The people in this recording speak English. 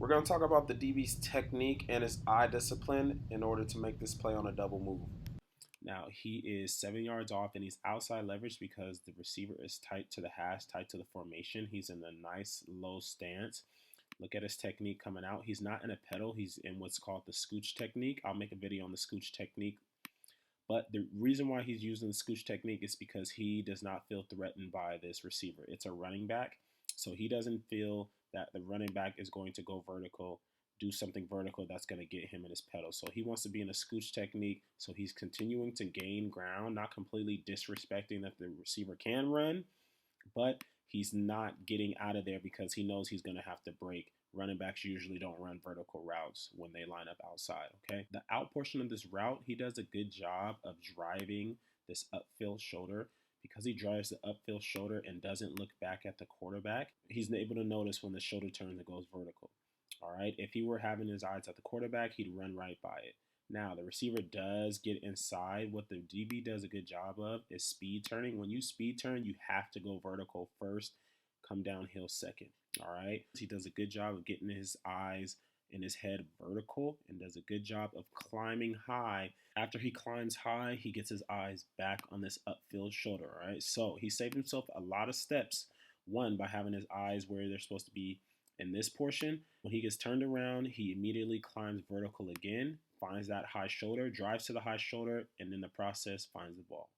We're going to talk about the DB's technique and his eye discipline in order to make this play on a double move. Now, he is 7 yards off and he's outside leverage because the receiver is tight to the hash, tight to the formation. He's in a nice low stance. Look at his technique coming out. He's not in a pedal. He's in what's called the scooch technique. I'll make a video on the scooch technique. But the reason why he's using the scooch technique is because he does not feel threatened by this receiver. It's a running back, so he doesn't feel that the running back is going to go vertical, do something vertical that's going to get him in his pedal. So he wants to be in a scooch technique, so he's continuing to gain ground, not completely disrespecting that the receiver can run, but he's not getting out of there because he knows he's going to have to break. Running backs usually don't run vertical routes when they line up outside, okay? The out portion of this route, he does a good job of driving this upfield shoulder. Because he drives the upfield shoulder and doesn't look back at the quarterback, he's able to notice when the shoulder turns and goes vertical. All right, if he were having his eyes at the quarterback, he'd run right by it. Now, the receiver does get inside. What the DB does a good job of is speed turning. When you speed turn, you have to go vertical first, come downhill second. All right, he does a good job of getting his eyes and his head vertical and does a good job of climbing high. After he climbs high, he gets his eyes back on this upfield shoulder. All right, so he saved himself a lot of steps. One, by having his eyes where they're supposed to be in this portion. When he gets turned around, he immediately climbs vertical again, finds that high shoulder, drives to the high shoulder, and in the process finds the ball.